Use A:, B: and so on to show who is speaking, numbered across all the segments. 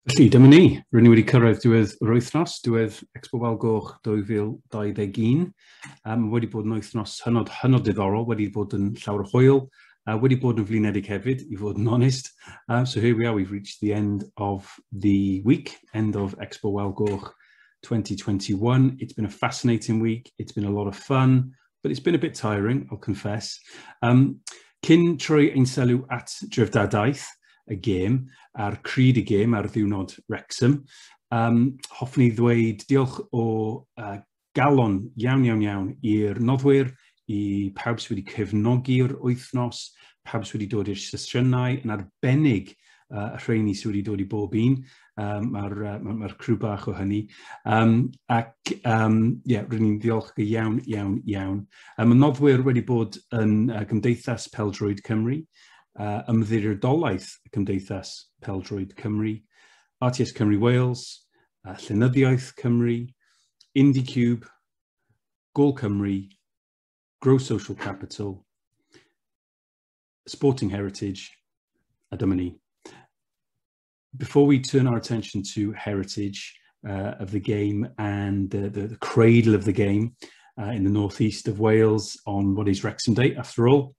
A: Felly, dyma ni. Rydyn ni wedi cyrraedd diwedd yr wythnos, diwedd Expo'r Wal Goch 2021. Wedi bod yn wythnos hynod diddorol, wedi bod yn llawer o hwyl, wedi bod yn flinedig hefyd, I fod yn honest. So here we are, we've reached the end of the week, end of Expo'r Wal Goch 2021. It's been a fascinating week, it's been a lot of fun, but it's been a bit tiring, I'll confess. Cyn troi ein sylw at treftadaeth, y gêm, a'r crud y gêm ar Diwrnod Wrecsam. Hoffwn I ddweud diolch o galon iawn i'r noddwyr, I pawb sydd wedi cefnogi'r wythnos, pawb sydd wedi dod i'r sesiynau, yn arbennig y rheini sydd wedi dod I bob un. Mae'r crw bach o hynny. Rydyn ni'n diolch iawn. Mae noddwyr wedi bod yn Gymdeithas Pêl-droed Cymru, ymddiriedolaeth y Cymdeithas Pel-droed Cymru, RTS Cymru Wales, Llenyddiaeth Cymru, IndieCube, Gôl Cymru, Grow Social Capital, Sporting Heritage, a dyma ni. Before we turn our attention to heritage of the game and the cradle of the game in the northeast of Wales on what is Wrexham Day, after all,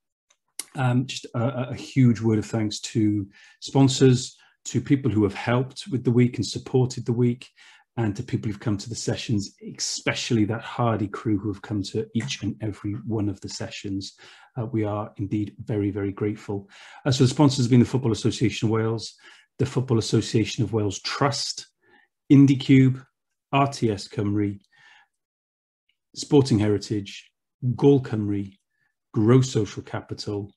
A: just a huge word of thanks to sponsors, to people who have helped with the week and supported the week, and to people who've come to the sessions, especially that hardy crew who have come to each and every one of the sessions. We are indeed very, very grateful. So the sponsors have been the Football Association of Wales, the Football Association of Wales Trust, IndieCube, RTS Cymru, Sporting Heritage, Gôl Cymru, Grow Social Capital,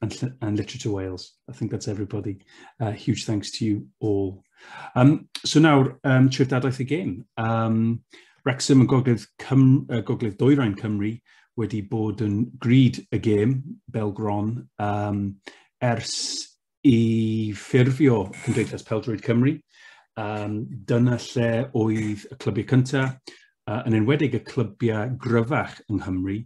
A: and Literature Wales. I think that's everybody. Huge thanks to you all. So now, treftadaeth y gêm. Wrexham and Gogledd-Ddwyrain Cymru wedi bod yn grud y gêm, bêl-droed, ers I ffurfio Cymdeithas Pel-droed Cymru. Dyna lle oedd y clybiau cyntaf, yn enwedig y clybiau gryfach yng Nghymru.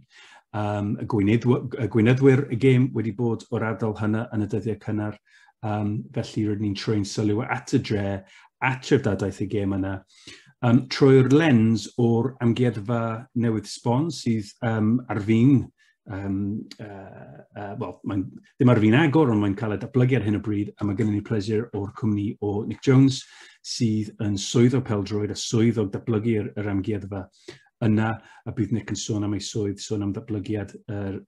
A: Y gweinyddwyr y gêm wedi bod o'r ardal hynna yn y dyddiau cynnar. Felly rydyn ni'n troi'n sylw at y dre, at treftadaeth y gêm yna. Trwy'r lens o'r amgueddfa newydd sbon sydd ar fin, ddim ar fin agor, ond mae'n cael ei datblygu ar hyn o bryd, a mae gennym ni pleser o'r cwmni o Nick Jones, sydd yn swyddog pel-droed a swyddog datblygu yr amgueddfa yna, a bydd Nick yn sôn am ei swydd, sôn am datblygiad yr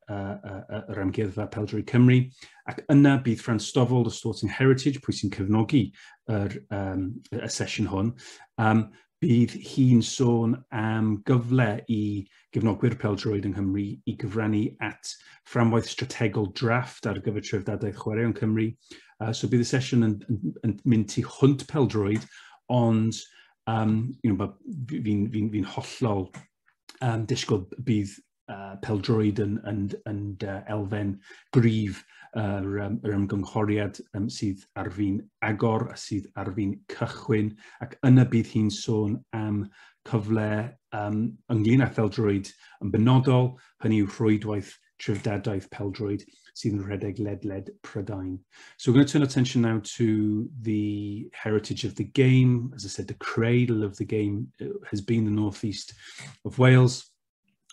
A: amgueddfa Pel-droed Cymru, ac yna bydd Stoffold o Sporting Heritage, pwy sy'n cefnogi y sesiwn hwn, bydd hi'n sôn am gyfle I gefnogwyr pel-droed yng Nghymru I gyfrannu at fframwaith strategol drafft ar gyfer treftadaeth chwarae yn Cymru. So bydd y sesiwn yn mynd tu hwnt pel-droed, ond fi'n hollol disgwyl bydd pel-droed yn elfen gryf yr ymgynghoriad sydd ar fin agor a sydd ar fin cychwyn, ac yna bydd hi'n sôn am cyfle ynglyn â pel-droed yn benodol, hynny yw rhwydwaith treftadaeth pel-droed sydd yn rhedeg ledled Prydain. So we're going to turn attention now to the heritage of the game. As I said, the cradle of the game has been the northeast of Wales.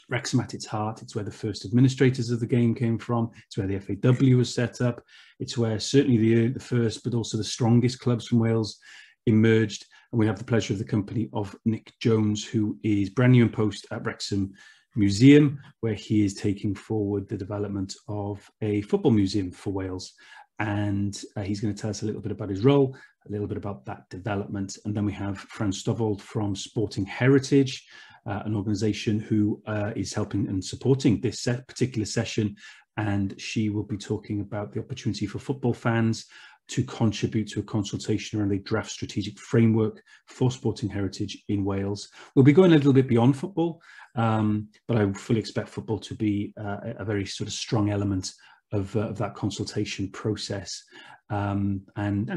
A: Wrexham at its heart, it's where the first administrators of the game came from, it's where the FAW was set up, it's where certainly the first but also the strongest clubs from Wales emerged, and we have the pleasure of the company of Nick Jones, who is brand new in post at Wrexham Museum, where he is taking forward the development of a football museum for Wales, and he's going to tell us a little bit about his role, a little bit about that development, and then we have Stoffold from Sporting Heritage, an organisation who is helping and supporting this particular session, and she will be talking about the opportunity for football fans to contribute to a consultation around a draft strategic framework for Sporting Heritage in Wales. We'll be going a little bit beyond football, but I fully expect football to be a very sort of strong element of that consultation process. And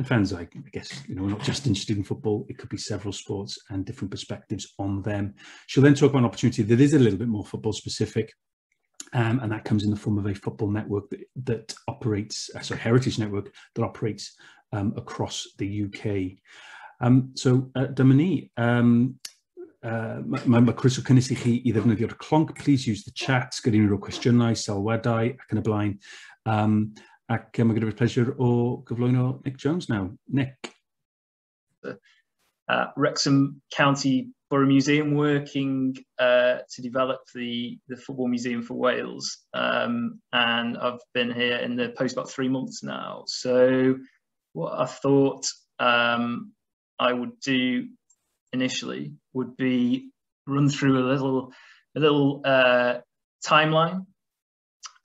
A: fans, I guess, we're not just interested in football, it could be several sports and different perspectives on them. She'll then talk about an opportunity that is a little bit more football specific, and that comes in the form of a football network that operates, heritage network that operates across the UK. Dyma ni. Mae croeso cynnes I chi I ddefnyddio'r clonc. Please use the chat, gyda unrhyw cwestiynau, sylwadau ac yn y blaen. Ac mae gyda fi'r pleasure o gyflwyno Nick Jones now. Nick.
B: Wrexham County Borough Museum, working to develop the Football Museum for Wales. And I've been here in the post about 3 months now. So what I thought I would do initially would be run through a little timeline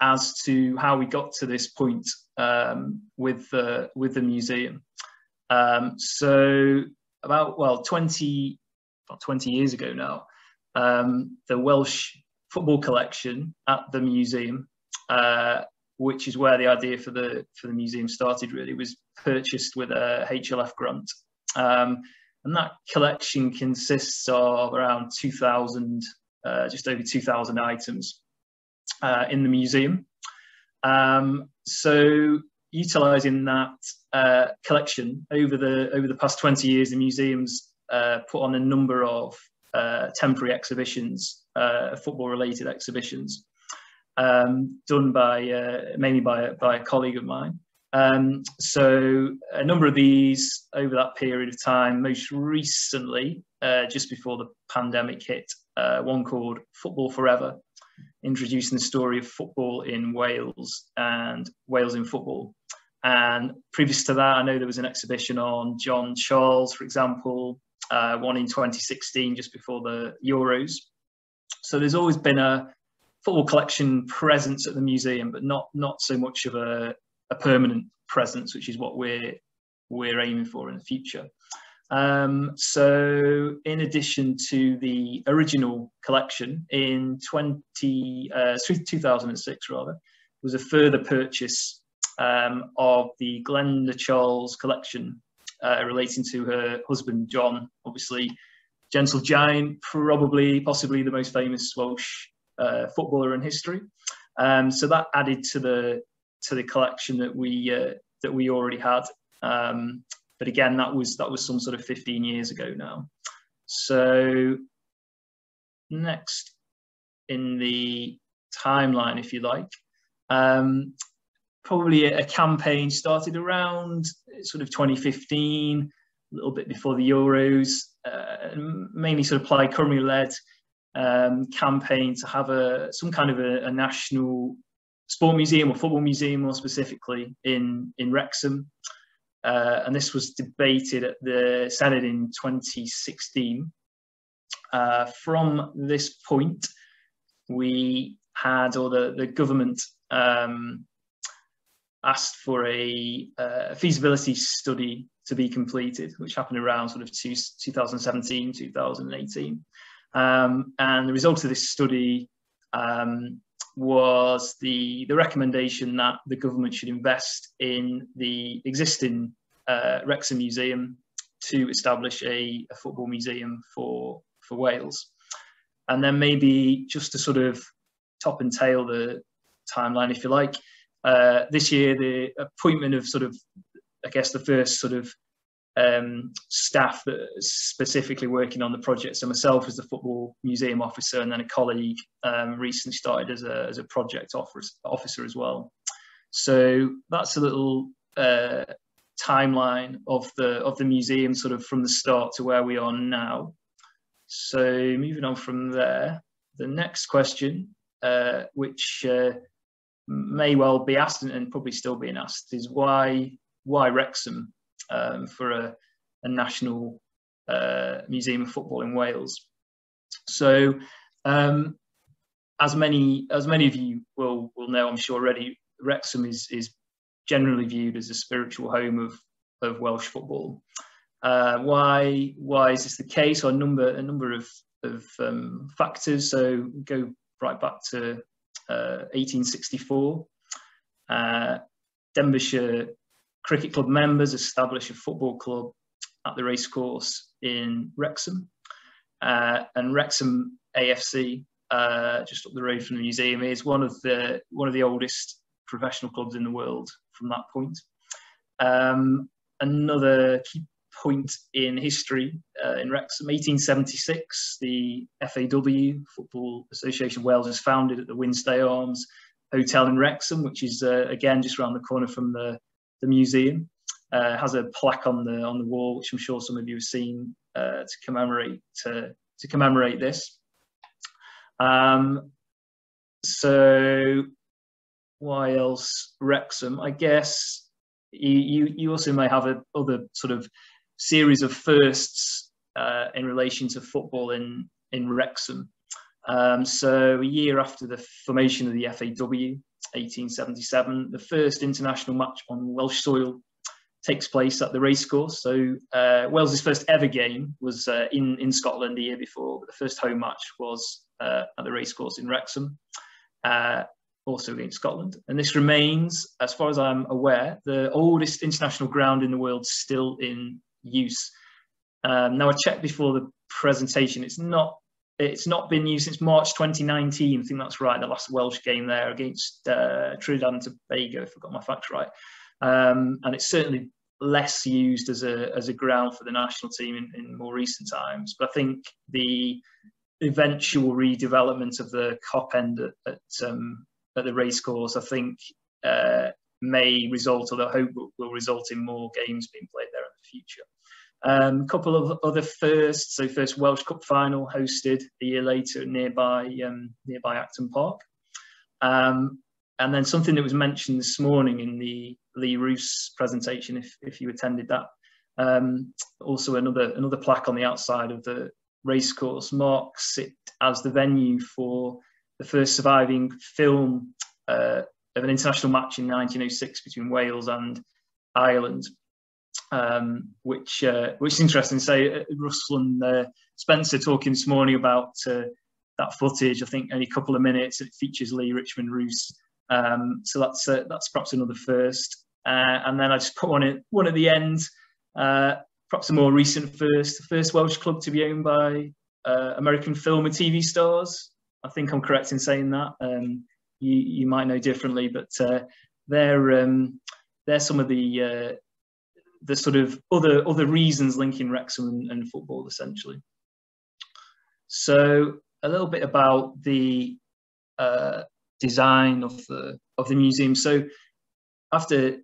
B: as to how we got to this point with the museum. So about 20 years ago now, the Welsh football collection at the museum, which is where the idea for the museum started, really, was purchased with a HLF grant. And that collection consists of around 2,000, just over 2,000 items in the museum. So utilising that collection over the past 20 years, the museum's put on a number of temporary exhibitions, football-related exhibitions, done mainly by a colleague of mine. So a number of these over that period of time, most recently, just before the pandemic hit, one called Football Forever, introducing the story of football in Wales and Wales in football. And previous to that, I know there was an exhibition on John Charles, for example, one in 2016, just before the Euros. So there's always been a football collection presence at the museum, but not so much of a permanent presence, which is what we're aiming for in the future. So in addition to the original collection in 2006 rather, was a further purchase of the Glenda Charles collection relating to her husband John, obviously gentle giant, possibly the most famous Welsh footballer in history. So that added to the collection that we already had. But again, that was some sort of 15 years ago now. So next in the timeline, if you like, probably a campaign started around sort of 2015, a little bit before the Euros, mainly sort of Plaid Cymru-led campaign to have some kind of a national sport museum or football museum, more specifically in Wrexham. And this was debated at the Senate in 2016. From this point, we had, or the government asked for a feasibility study to be completed, which happened around sort of 2017, 2018. And the result of this study was the recommendation that the government should invest in the existing Wrexham Museum to establish a football museum for Wales. And then maybe just to sort of top and tail the timeline, if you like, this year the appointment of sort of, I guess, the first sort of staff that is specifically working on the project. So myself as the football museum officer, and then a colleague recently started as a project officer as well. So that's a little timeline of the museum, sort of from the start to where we are now. So moving on from there, the next question, which may well be asked and probably still being asked, is why Wrexham for a national museum of football in Wales? So as many of you will know, I'm sure already, Wrexham is generally viewed as a spiritual home of Welsh football. Why is this the case? Or a number of factors. So go right back to 1864. Denbighshire Cricket Club members establish a football club at the racecourse in Wrexham, and Wrexham AFC, just up the road from the museum, is one of the oldest professional clubs in the world from that point. Another point in history in Wrexham. 1876, the FAW, Football Association of Wales, was founded at the Winstay Arms Hotel in Wrexham, which is again just around the corner from the museum. Has a plaque on the wall, which I'm sure some of you have seen, to commemorate this. So why else Wrexham? I guess you also may have other sort of series of firsts in relation to football in Wrexham. So a year after the formation of the FAW, 1877, the first international match on Welsh soil takes place at the racecourse. So Wales's first ever game was in Scotland the year before, but the first home match was at the racecourse in Wrexham, also against Scotland. And this remains, as far as I'm aware, the oldest international ground in the world still in use. Now, I checked before the presentation. It's not been used since March 2019. I think that's right. The last Welsh game there against Trinidad and Tobago, if I got my facts right. And it's certainly less used as a ground for the national team in more recent times. But I think the eventual redevelopment of the Cop End at the racecourse, I think, may result, or I hope will result in more games being played there in the future. A couple of other firsts. So first Welsh Cup final hosted a year later at nearby Acton Park. And then something that was mentioned this morning in the Lee Roos presentation, if you attended that, also another plaque on the outside of the racecourse marks it as the venue for the first surviving film of an international match in 1906 between Wales and Ireland, which is interesting. So Russell and Spencer talking this morning about that footage. I think only a couple of minutes. It features Lee, Richmond, Roos. So that's perhaps another first. And then I just put one at the end. Perhaps a more recent first. The first Welsh club to be owned by American film and TV stars. I think I'm correct in saying that. You might know differently, but they're some of the sort of other reasons linking Wrexham and football, essentially. So a little bit about the design of the museum. So I have to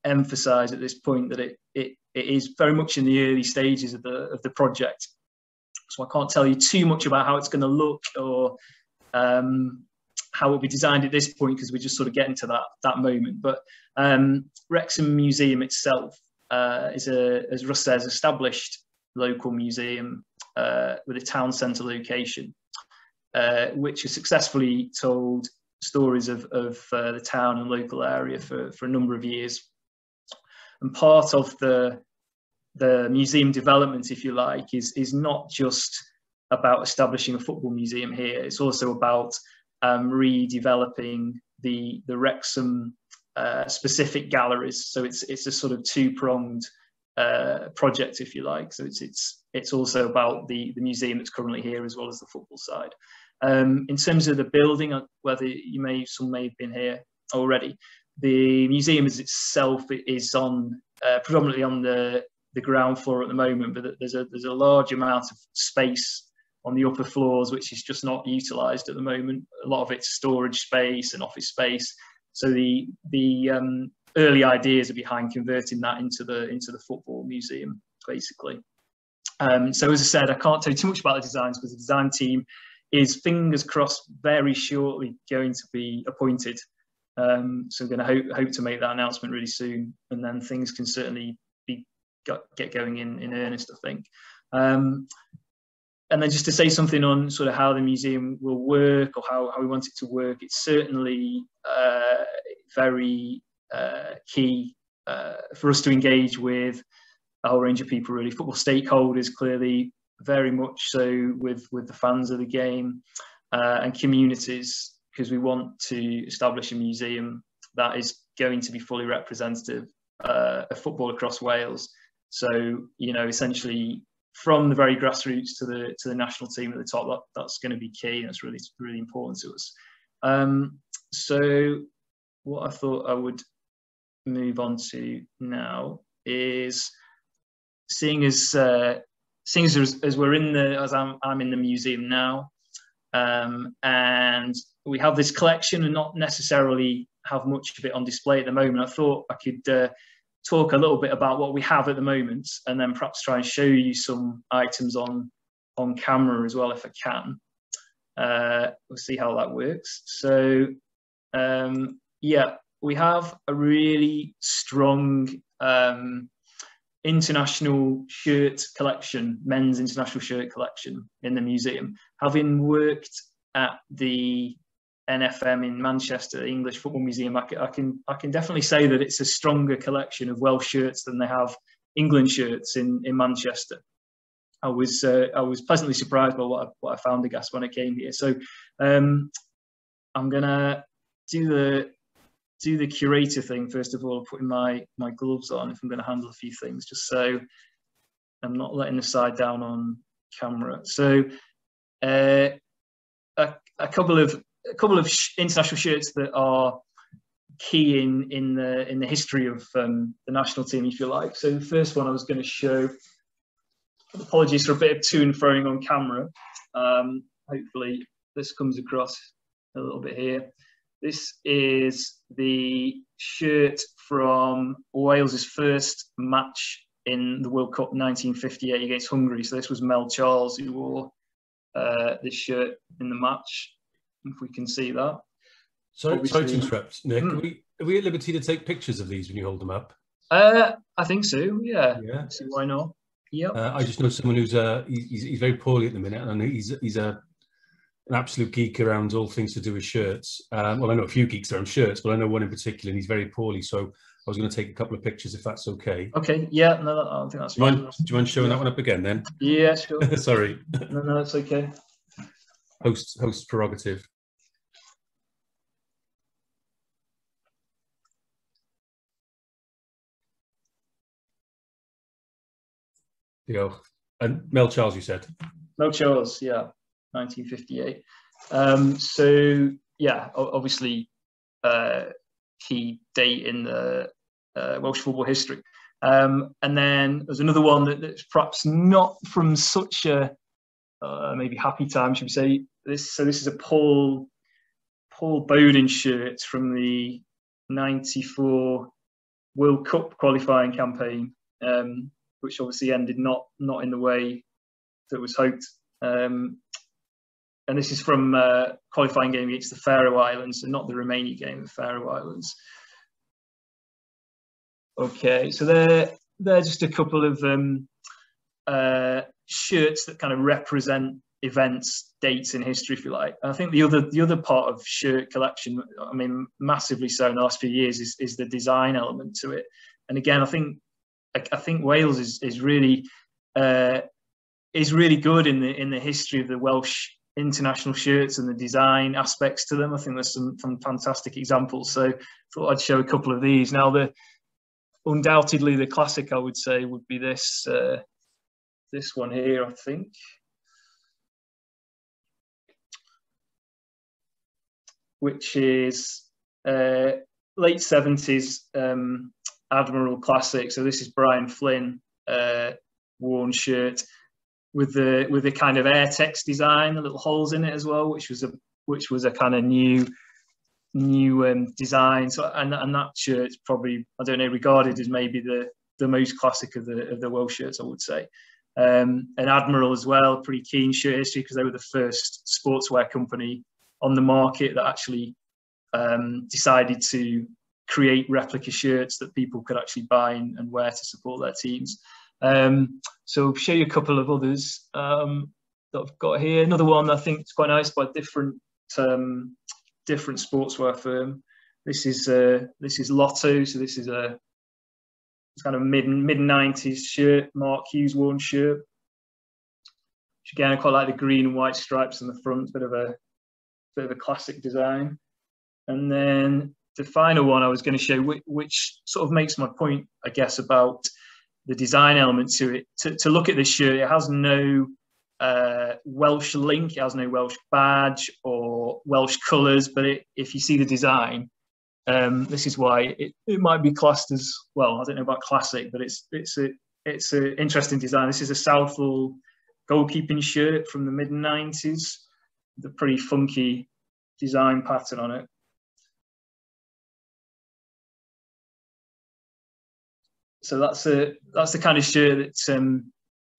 B: emphasise at this point that it is very much in the early stages of the project. So I can't tell you too much about how it's going to look or how it will be designed at this point, because we're just sort of getting to that moment. But Wrexham Museum itself is as Russ says, established local museum with a town centre location, which has successfully told stories of the town and local area for a number of years. And part of the museum development, if you like, is not just about establishing a football museum here. It's also about redeveloping the Wrexham specific galleries. So it's a sort of two-pronged project, if you like. So it's also about the museum that's currently here as well as the football side. In terms of the building, whether some may have been here already, the museum as itself is on predominantly on the ground floor at the moment, but there's a large amount of space on the upper floors which is just not utilised at the moment. A lot of it's storage space and office space. So the early ideas are behind converting that into the football museum, basically. So as I said, I can't tell you too much about the designs because the design team is, fingers crossed, very shortly going to be appointed. So I'm going to hope to make that announcement really soon, and then things can certainly get going in earnest, I think. And then just to say something on sort of how the museum will work, or how we want it to work, it's certainly very key for us to engage with a whole range of people, really. Football stakeholders, clearly, very much so with the fans of the game, and communities, because we want to establish a museum that is going to be fully representative of football across Wales. So, essentially, from the very grassroots to the national team at the top, that's going to be key, and it's really important to us. So what I thought I would move on to now is seeing as we're in as I'm in the museum now, and we have this collection and not necessarily have much of it on display at the moment, I thought I could talk a little bit about what we have at the moment, and then perhaps try and show you some items on camera as well if I can. We'll see how that works. So yeah, we have a really strong international shirt collection, men's international shirt collection in the museum. Having worked at the NFM in Manchester, the English Football Museum, I can definitely say that it's a stronger collection of Welsh shirts than they have England shirts in Manchester. I was pleasantly surprised by what I found, I guess, when I came here. So I'm gonna do the curator thing first of all, putting my gloves on if I'm going to handle a few things, just so I'm not letting the side down on camera. So a couple of international shirts that are key in the history of the national team, if you like. So the first one I was going to show. Apologies for a bit of to and froing on camera. Hopefully this comes across a little bit here. This is the shirt from Wales's first match in the World Cup 1958 against Hungary. So this was Mel Charles who wore this shirt in the match, if we can see that.
A: Sorry to interrupt, Nick. Are we at liberty to take pictures of these when you hold them up?
B: I think so, yeah. So why not? Yeah.
A: I just know someone who's he's very poorly at the minute, and he's an absolute geek around all things to do with shirts. Well, I know a few geeks around shirts, but I know one in particular, and he's very poorly. So I was going to take a couple of pictures if that's okay.
B: Okay. Yeah. No, I don't think that's fine.
A: Do you mind showing that one up again then?
B: Yeah, sure.
A: Sorry.
B: No, it's okay.
A: Host prerogative. And Mel Charles, you said? Mel
B: Charles, yeah, 1958. So yeah, obviously key date in the Welsh football history. And then there's another one that's perhaps not from such a maybe happy time, should we say? This is a Paul Bowden shirt from the '94 World Cup qualifying campaign. Which obviously ended not in the way that was hoped. And this is from qualifying game against the Faroe Islands, and not the Romania game, the Faroe Islands. Okay, so they're just a couple of shirts that kind of represent events, dates in history, if you like. And I think the other part of shirt collection, I mean, massively so in the last few years, is the design element to it. And again, I think Wales is really good in the history of the Welsh international shirts and the design aspects to them. I think there's some fantastic examples. So I thought I'd show a couple of these. Now, undoubtedly the classic, I would say, would be this one here, I think. Which is late 70s Admiral classic. So this is Brian Flynn worn shirt with the kind of Airtex design, the little holes in it as well, which was a kind of new design. So and that shirt's probably, I don't know, regarded as maybe the most classic of the Welsh shirts, I would say. And Admiral as well, pretty keen shirt history because they were the first sportswear company on the market that actually decided to create replica shirts that people could actually buy and wear to support their teams. So I'll show you a couple of others that I've got here. Another one I think is quite nice by different sportswear firm. This is Lotto. So this is it's kind of mid 90s shirt, Mark Hughes worn shirt. Which again, I quite like the green and white stripes on the front. Bit of a classic design. And then the final one I was going to show, which sort of makes my point, I guess, about the design element to it. To look at this shirt, it has no Welsh link, it has no Welsh badge or Welsh colours, but if you see the design, this is why it might be classed as, well, I don't know about classic, but it's it's an interesting design. This is a Southall goalkeeping shirt from the mid-90s. The pretty funky design pattern on it. So that's the kind of shirt that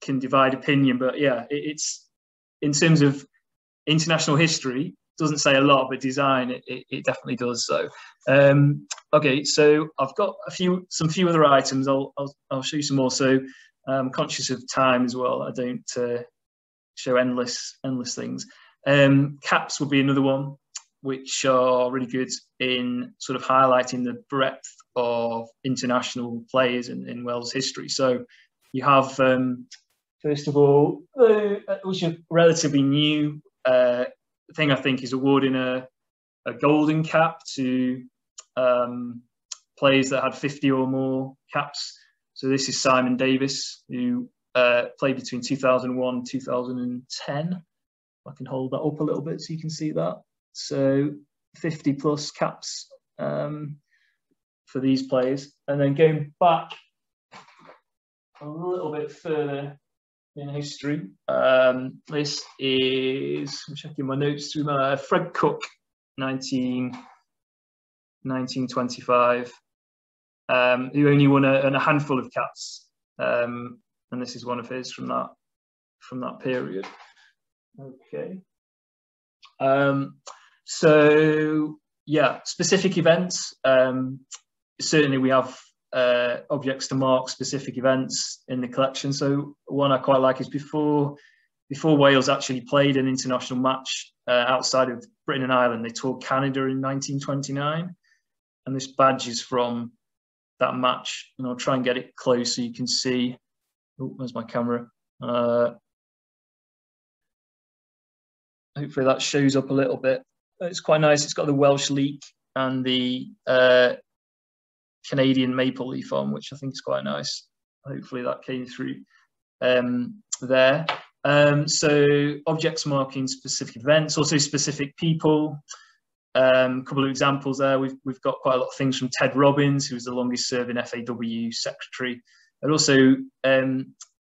B: can divide opinion. But yeah, it's in terms of international history, doesn't say a lot, but design it definitely does. So okay, so I've got some few other items. I'll show you some more. So I'm conscious of time as well. I don't show endless things. Caps would be another one, which are really good in sort of highlighting the breadth of international players in Wales history. So you have, first of all, which is a relatively new thing, I think, is awarding a golden cap to players that had 50 or more caps. So this is Simon Davis, who played between 2001 and 2010. I can hold that up a little bit so you can see that. So 50 plus caps for these players. And then going back a little bit further in history, this is, I'm checking my notes through my Fred Cook, 1925, who only won a handful of caps. And this is one of his from that period. Okay. So yeah, specific events. Certainly we have objects to mark specific events in the collection. So one I quite like is before Wales actually played an international match outside of Britain and Ireland, they toured Canada in 1929. And this badge is from that match. And I'll try and get it close so you can see. Oh, where's my camera? Hopefully that shows up a little bit. It's quite nice. It's got the Welsh leek and the Canadian maple leaf on, which I think is quite nice. Hopefully that came through there. So objects marking specific events, also specific people. A couple of examples there. We've got quite a lot of things from Ted Robbins, who was the longest serving FAW secretary, and also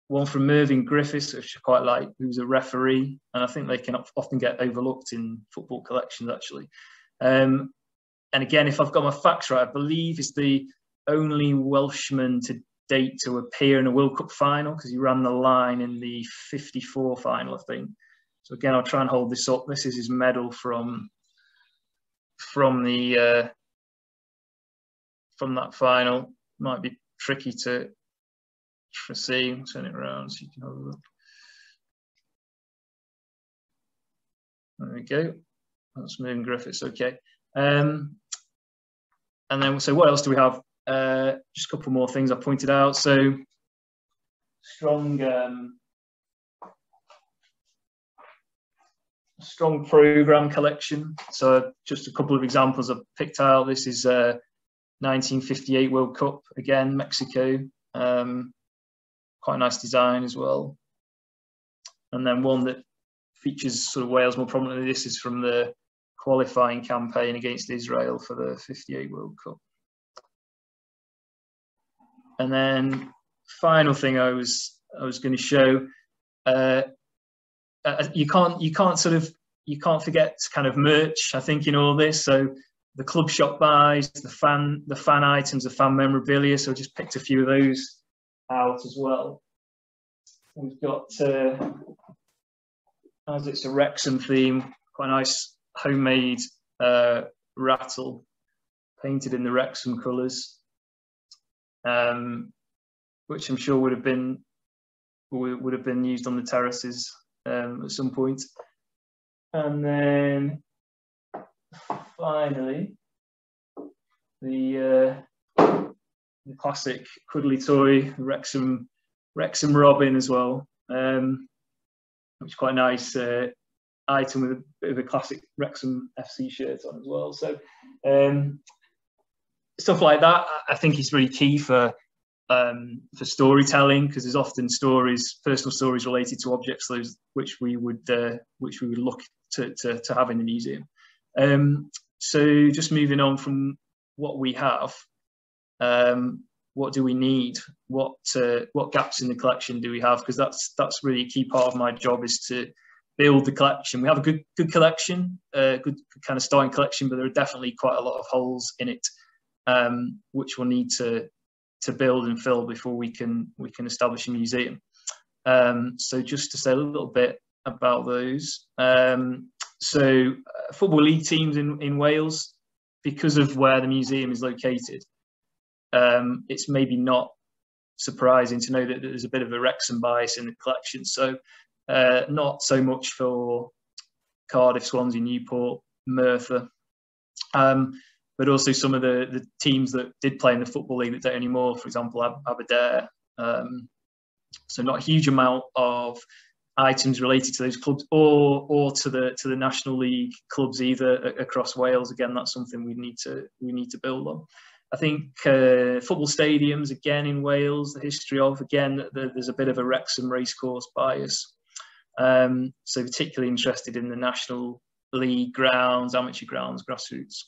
B: one from Mervyn Griffiths, which I quite like, who's a referee, and I think they can often get overlooked in football collections, actually. And again, if I've got my facts right, I believe he's the only Welshman to date to appear in a World Cup final, because he ran the line in the '54 final, I think. So again, I'll try and hold this up. This is his medal from that final. Might be tricky to see. Turn it around so you can have a look. There we go. That's Mervyn Griffiths. Okay. And then, so what else do we have? Just a couple more things I pointed out. So strong program collection. So just a couple of examples I've picked out. This is 1958 World Cup, again, Mexico. Quite a nice design as well. And then one that features sort of Wales more prominently. This is from the qualifying campaign against Israel for the '58 World Cup. And then final thing I was going to show, you can't forget kind of merch, I think, in all this. So the club shop buys, the fan items, the fan memorabilia. So I just picked a few of those out as well. We've got, as it's a Wrexham theme, quite a nice homemade rattle painted in the Wrexham colours, which I'm sure would have been used on the terraces at some point. And then finally, the classic cuddly toy, the Wrexham Robin as well, which is quite a nice item with a bit of a classic Wrexham FC shirt on as well. So stuff like that, I think, is really key for storytelling, because there's often personal stories related to objects, those which we would look to have in the museum. So just moving on from what we have, what do we need? What gaps in the collection do we have? Because that's really a key part of my job, is to build the collection. We have a good collection, good kind of starting collection, but there are definitely quite a lot of holes in it, which we'll need to build and fill before we can establish a museum. So just to say a little bit about those. So football league teams in Wales, because of where the museum is located, it's maybe not surprising to know that there's a bit of a Wrexham bias in the collection. So not so much for Cardiff, Swansea, Newport, Merthyr, but also some of the teams that did play in the Football League that don't anymore, for example, Aberdare. So not a huge amount of items related to those clubs or to the National League clubs either across Wales. Again, that's something we need to build on. I think football stadiums, again, in Wales, the history of, again, there's a bit of a Wrexham racecourse bias. So particularly interested in the National League grounds, amateur grounds, grassroots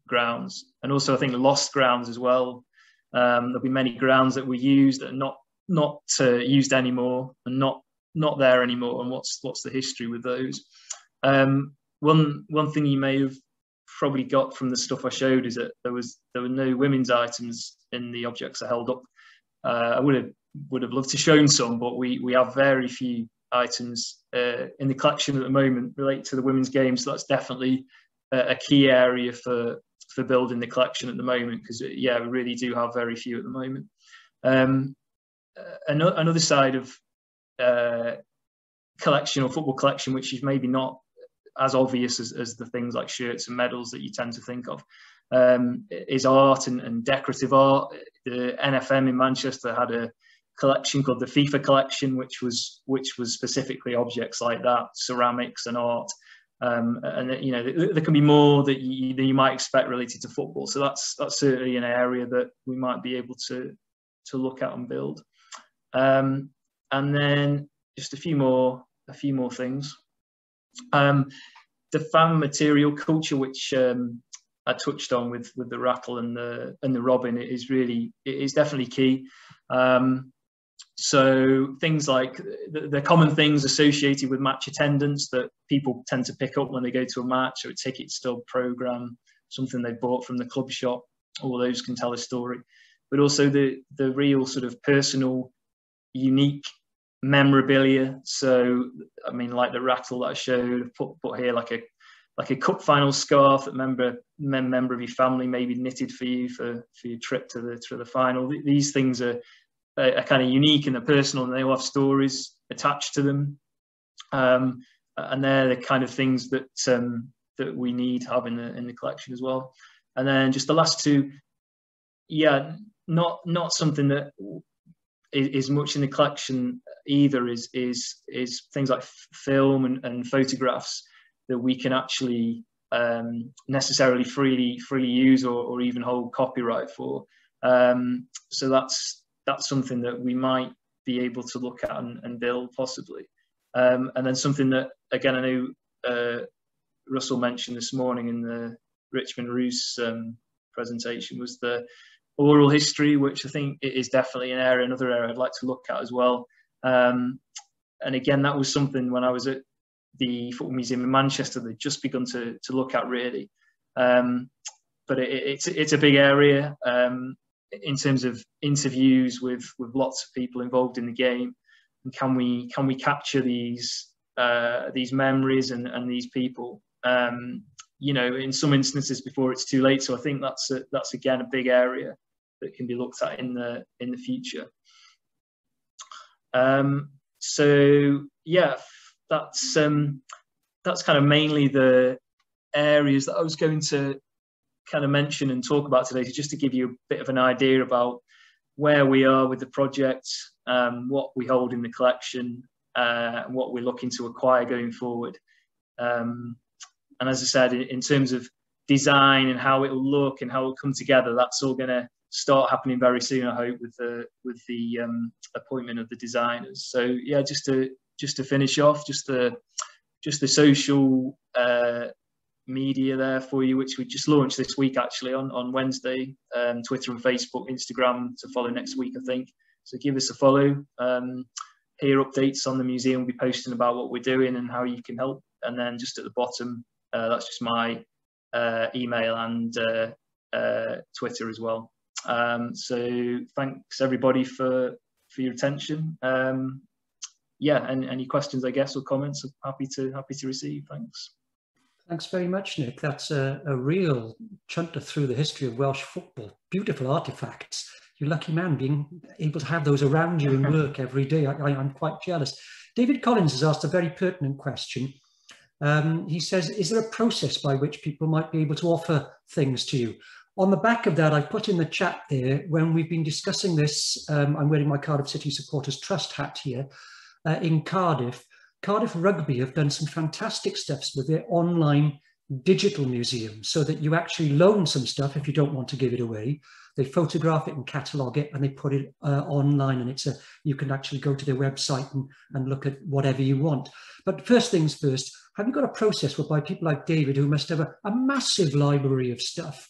B: grounds, and also I think lost grounds as well. There'll be many grounds that we use that are not used anymore and not there anymore, and what's the history with those. One thing you may have probably got from the stuff I showed is that there were no women's items in the objects I held up. I would have loved to shown some, but we have very few items in the collection at the moment related to the women's game, so that's definitely a key area for building the collection at the moment, because we really do have very few at the moment. Another side of collection, or football collection, which is maybe not as obvious as the things like shirts and medals that you tend to think of, is art and decorative art. The NFM in Manchester had a collection called the FIFA collection, which was specifically objects like that, ceramics and art. And there can be more that you might expect related to football. So that's certainly an area that we might be able to look at and build. And then just a few more things. The fan material culture, which I touched on with the rattle and the robin, it is definitely key. So things like the common things associated with match attendance that people tend to pick up when they go to a match, or a ticket stub, programme, something they bought from the club shop, all those can tell a story. But also the real sort of personal, unique memorabilia. So I mean, like the rattle that I showed, put here like a cup final scarf that member of your family maybe knitted for you for your trip to the final. These things are kind of unique and they're personal, and they all have stories attached to them. And they're the kind of things that we need to have in the collection as well. And then just the last two, not something that is much in the collection either, is things like film and photographs that we can actually necessarily freely use or even hold copyright for. So that's something that we might be able to look at and build possibly. And then something that, again, I know Russell mentioned this morning in the Richmond Roos presentation, was the oral history, which I think is definitely another area I'd like to look at as well. And again, that was something when I was at the Football Museum in Manchester they'd just begun to look at really. But it's a big area in terms of interviews with lots of people involved in the game, and can we capture these memories and these people, in some instances before it's too late. So I think that's again a big area that can be looked at in the future. So yeah, that's kind of mainly the areas that I was going to kind of mention and talk about today, just to give you a bit of an idea about where we are with the project, what we hold in the collection, and what we're looking to acquire going forward. And as I said, in terms of design and how it'll look and how it'll come together, that's all going to start happening very soon, I hope, with the appointment of the designers. So yeah, just to finish off, just the social media there for you, which we just launched this week actually on Wednesday. Twitter and Facebook, Instagram to follow next week, I think. So give us a follow. Hear updates on the museum. We'll be posting about what we're doing and how you can help. And then just at the bottom, that's just my email and Twitter as well. So thanks everybody for your attention. Yeah, and any questions, I guess, or comments, I'm happy to receive. Thanks.
C: Thanks very much, Nick. That's a real chunter through the history of Welsh football. Beautiful artifacts. You're a lucky man being able to have those around you in work every day. I'm quite jealous. David Collins has asked a very pertinent question. He says, is there a process by which people might be able to offer things to you? On the back of that, I've put in the chat there, when we've been discussing this, I'm wearing my Cardiff City Supporters Trust hat here, in Cardiff. Cardiff Rugby have done some fantastic stuff with their online digital museum, so that you actually loan some stuff if you don't want to give it away. They photograph it and catalogue it, and they put it online, and you can actually go to their website and look at whatever you want. But first things first, have you got a process whereby people like David, who must have a massive library of stuff,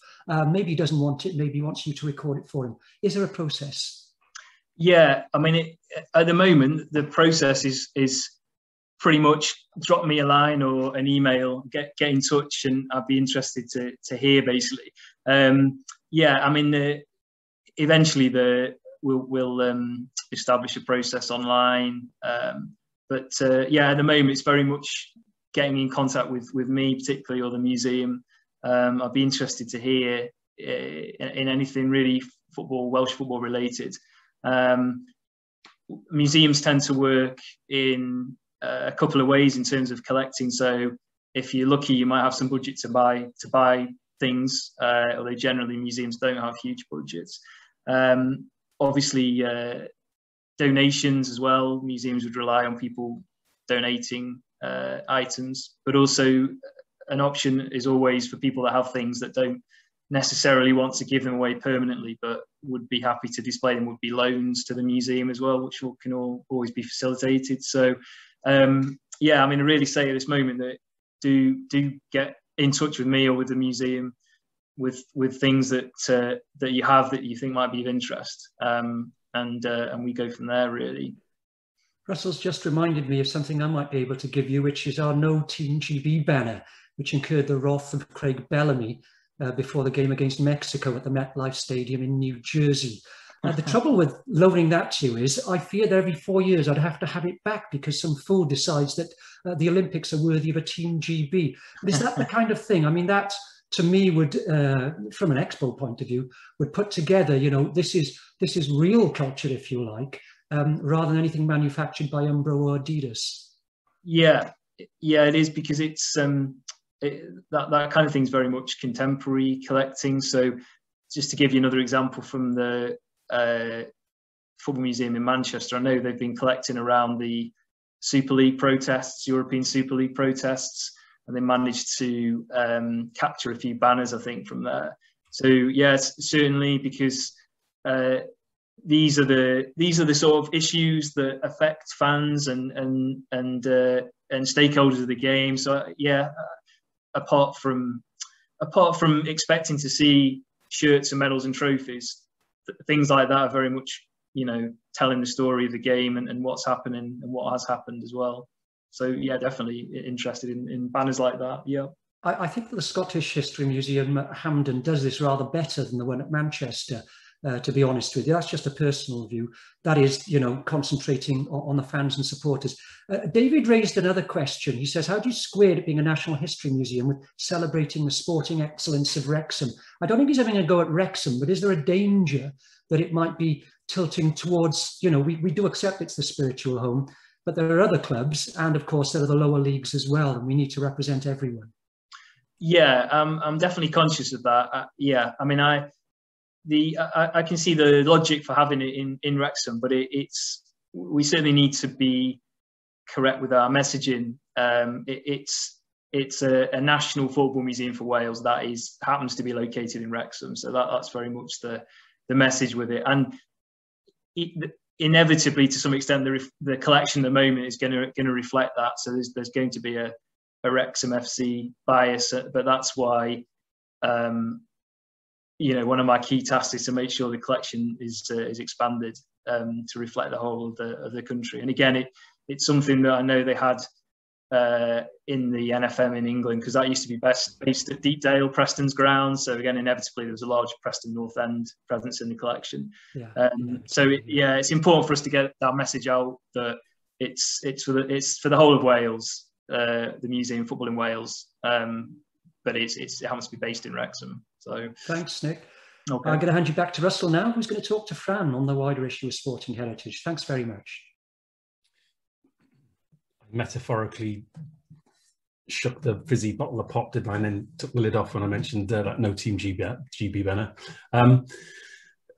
C: maybe he doesn't want it, maybe he wants you to record it for him. Is there a process? Yeah, I mean, at the moment, the process is pretty much drop me a line or an email, get in touch, and I'd be interested to hear, basically. Yeah, I mean, eventually we'll establish a process online. But yeah, at the moment, it's very much getting in contact with me, particularly, or the museum. I'd be interested to hear in anything really Welsh football related. Museums tend to work in a couple of ways in terms of collecting. So if you're lucky, you might have some budget to buy things, although generally museums don't have huge budgets. Obviously, donations as well. Museums would rely on people donating items, but also an option is always for people that have things that don't necessarily want to give them away permanently, but would be happy to display them, would be loans to the museum as well, which can always be facilitated. So yeah, I mean, I really say at this moment that do get in touch with me or with the museum with things that you have that you think might be of interest, and we go from there, really. Russell's just reminded me of something I might be able to give you, which is our No Team GB banner, which incurred the wrath of Craig Bellamy before the game against Mexico at the MetLife Stadium in New Jersey. The trouble with loaning that to you is I fear that every 4 years I'd have to have it back because some fool decides that the Olympics are worthy of a Team GB. But is that the kind of thing? I mean, that to me would, from an expo point of view, would put together, you know, this is real culture, if you like, rather than anything manufactured by Umbro or Adidas. Yeah, it is, because it's that kind of thing is very much contemporary collecting. So just to give you another example from the Football Museum in Manchester, I know they've been collecting around the Super League protests, European Super League protests, and they managed to capture a few banners, I think, from there. So yes, certainly, because these are the sort of issues that affect fans and stakeholders of the game. So yeah, apart from expecting to see shirts and medals and trophies, things like that are very much, you know, telling the story of the game and what's happening and what has happened as well. So yeah, definitely interested in banners like that. Yeah, I think that the Scottish History Museum at Hampden does this rather better than the one at Manchester. To be honest with you, that's just a personal view. That is, you know, concentrating on the fans and supporters. David raised another question. He says, how do you square it being a National History Museum with celebrating the sporting excellence of Wrexham? I don't think he's having a go at Wrexham, but is there a danger that it might be tilting towards, you know, we do accept it's the spiritual home, but there are other clubs, and of course there are the lower leagues as well, and we need to represent everyone. Yeah, I'm definitely conscious of that. Yeah, I mean, I can see the logic for having it in Wrexham, but we certainly need to be correct with our messaging. It's a national football museum for Wales that happens to be located in Wrexham, so that's very much the message with it. And inevitably, to some extent, the collection at the moment is going to reflect that. So there's going to be a
B: Wrexham FC bias, but that's why, you know, one of my key tasks is to make sure the collection is expanded to reflect the whole of the country. And again, it's something that I know they had in the NFM in England, because that used to be based at Deepdale, Preston's grounds. So again, inevitably there was a large Preston North End presence in the collection. So it's important for us to get that message out that it's for the whole of Wales, the museum football in Wales, but it happens to be based in Wrexham. So
D: thanks, Nick.
B: Okay.
D: I'm going to hand you back to Russell now, who's going to talk to Fran on the wider issue of sporting heritage. Thanks very much.
A: Metaphorically shook the fizzy bottle of pop, didn't I, and then took the lid off when I mentioned that no Team GB banner.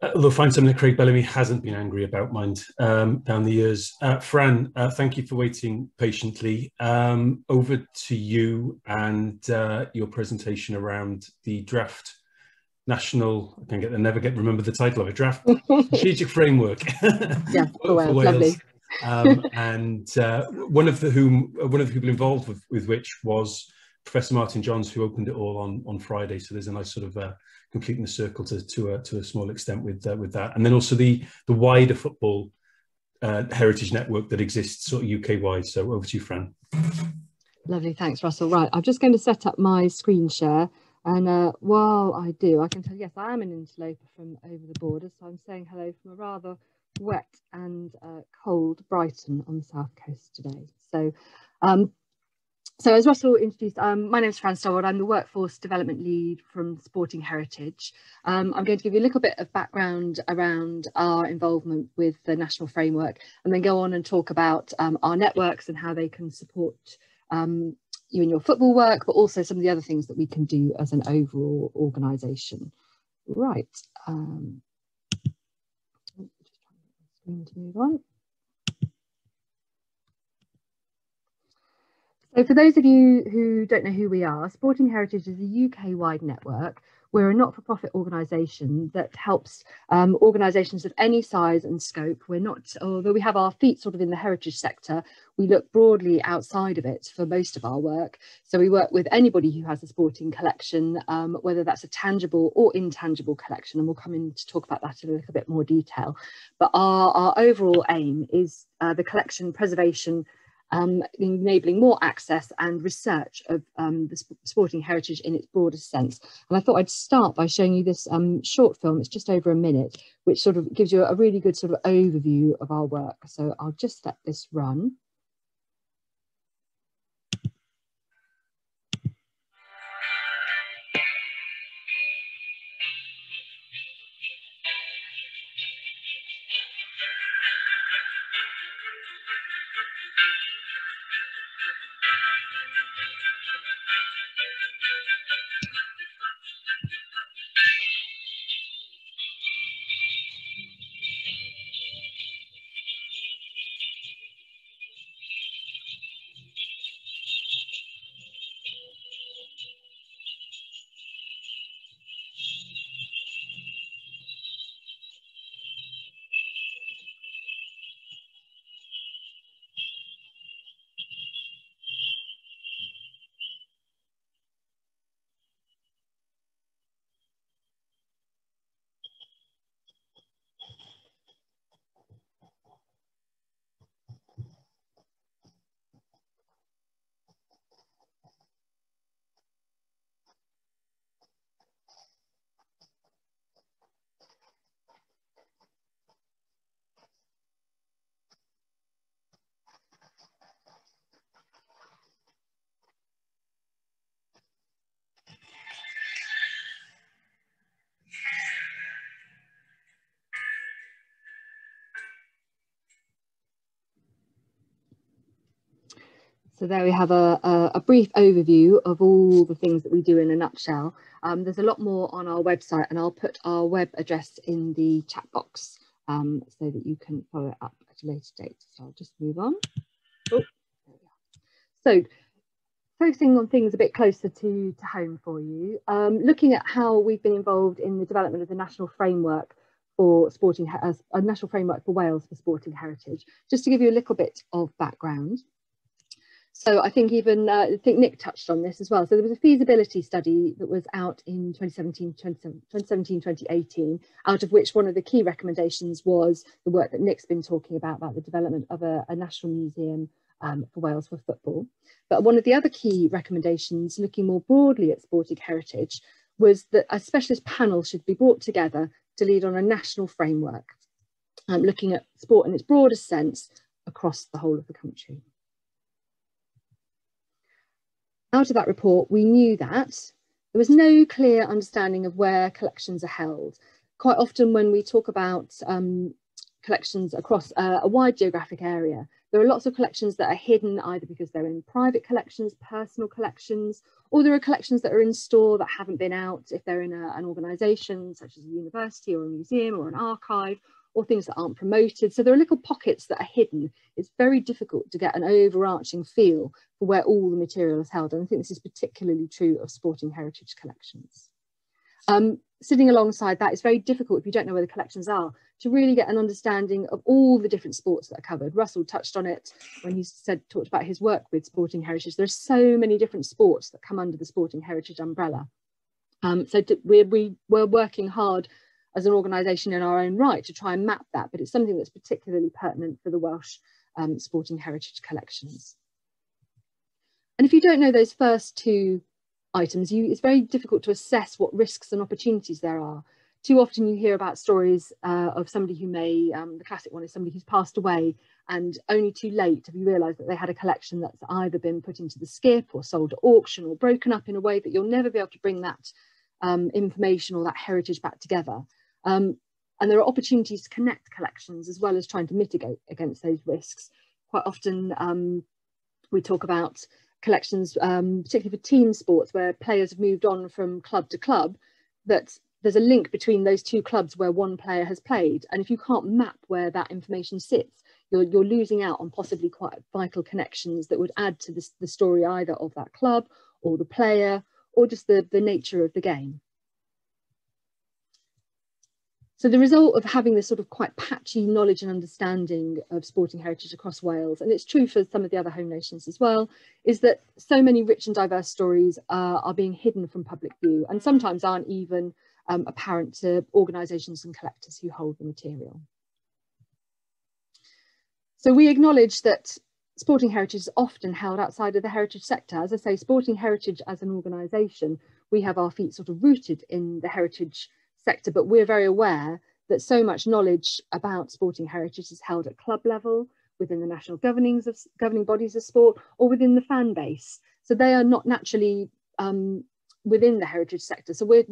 A: Although I find something that Craig Bellamy hasn't been angry about, mind, down the years. Fran, thank you for waiting patiently. Over to you and your presentation around the draft national, I can never remember the title of it, draft strategic framework.
E: Yeah, for Wales. Lovely.
A: And one of the people involved with which was Professor Martin Johns, who opened it all on Friday. So there's a nice sort of completing the circle to a small extent with that. And then also the wider football heritage network that exists sort of UK wide. So over to you, Fran.
E: Lovely, thanks, Russell. Right, I'm just going to set up my screen share. And while I do, I can tell, yes, I am an interloper from over the border. So I'm saying hello from a rather wet and cold Brighton on the south coast today. So, so as Russell introduced, my name is Fran Stoward. I'm the Workforce Development Lead from Sporting Heritage. I'm going to give you a little bit of background around our involvement with the national framework, and then go on and talk about our networks and how they can support you in your football work, but also some of the other things that we can do as an overall organisation. Right. To move on. So for those of you who don't know who we are, Sporting Heritage is a UK-wide network. We're a not-for-profit organisation that helps organisations of any size and scope. We're not, although we have our feet sort of in the heritage sector, we look broadly outside of it for most of our work. So we work with anybody who has a sporting collection, whether that's a tangible or intangible collection, and we'll come in to talk about that in a little bit more detail. But our overall aim is the collection preservation, enabling more access and research of the sporting heritage in its broadest sense. And I thought I'd start by showing you this short film. It's just over a minute, which sort of gives you a really good sort of overview of our work. So I'll just let this run. So there we have a brief overview of all the things that we do in a nutshell. There's a lot more on our website, and I'll put our web address in the chat box so that you can follow it up at a later date. So I'll just move on. Oh, there we are. So focusing on things a bit closer to home for you, looking at how we've been involved in the development of the national framework for a national framework for Wales for sporting heritage. Just to give you a little bit of background. So I think even, I think Nick touched on this as well. So there was a feasibility study that was out in 2017-2018, out of which one of the key recommendations was the work that Nick's been talking about the development of a national museum for Wales for football. But one of the other key recommendations, looking more broadly at sporting heritage, was that a specialist panel should be brought together to lead on a national framework, looking at sport in its broadest sense across the whole of the country. Out of that report, we knew that there was no clear understanding of where collections are held. Quite often when we talk about collections across a wide geographic area, there are lots of collections that are hidden either because they're in private collections, personal collections, or there are collections that are in store that haven't been out if they're in an organisation such as a university or a museum or an archive, or things that aren't promoted. So there are little pockets that are hidden. It's very difficult to get an overarching feel for where all the material is held. And I think this is particularly true of sporting heritage collections. Sitting alongside that, it's very difficult if you don't know where the collections are to really get an understanding of all the different sports that are covered. Russell touched on it when he talked about his work with sporting heritage. There's so many different sports that come under the sporting heritage umbrella. We're working hard as an organisation in our own right to try and map that, but it's something that's particularly pertinent for the Welsh sporting heritage collections. And if you don't know those first two items, it's very difficult to assess what risks and opportunities there are. Too often you hear about stories of somebody who may, the classic one is somebody who's passed away, and only too late have you realised that they had a collection that's either been put into the skip or sold at auction or broken up in a way that you'll never be able to bring that information or that heritage back together. And there are opportunities to connect collections as well as trying to mitigate against those risks. Quite often we talk about collections, particularly for team sports, where players have moved on from club to club, that there's a link between those two clubs where one player has played. And if you can't map where that information sits, you're losing out on possibly quite vital connections that would add to the story either of that club or the player or just the nature of the game. So the result of having this sort of quite patchy knowledge and understanding of sporting heritage across Wales, and it's true for some of the other home nations as well, is that so many rich and diverse stories are being hidden from public view and sometimes aren't even apparent to organisations and collectors who hold the material. So we acknowledge that sporting heritage is often held outside of the heritage sector. As I say, sporting heritage as an organisation, we have our feet sort of rooted in the heritage sector, but we're very aware that so much knowledge about sporting heritage is held at club level, within the national governing bodies of sport, or within the fan base. So they are not naturally within the heritage sector. So we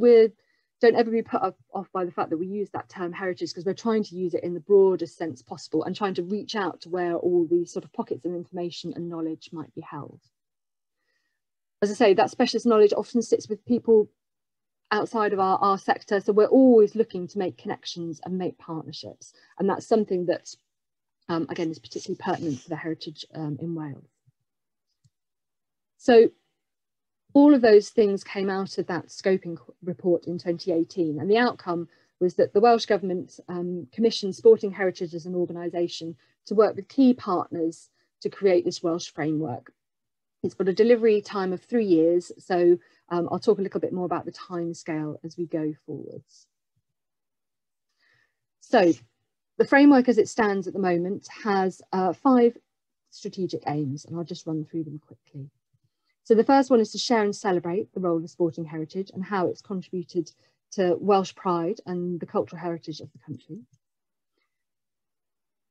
E: don't ever be put off by the fact that we use that term heritage, because we're trying to use it in the broadest sense possible and trying to reach out to where all these sort of pockets of information and knowledge might be held. As I say, that specialist knowledge often sits with people outside of our sector, so we're always looking to make connections and make partnerships, and that's something that again is particularly pertinent for the heritage in Wales. So all of those things came out of that scoping report in 2018, and the outcome was that the Welsh Government commissioned Sporting Heritage as an organisation to work with key partners to create this Welsh framework. It's got a delivery time of 3 years, so I'll talk a little bit more about the timescale as we go forwards. So the framework as it stands at the moment has 5 strategic aims, and I'll just run through them quickly. So the first one is to share and celebrate the role of sporting heritage and how it's contributed to Welsh pride and the cultural heritage of the country.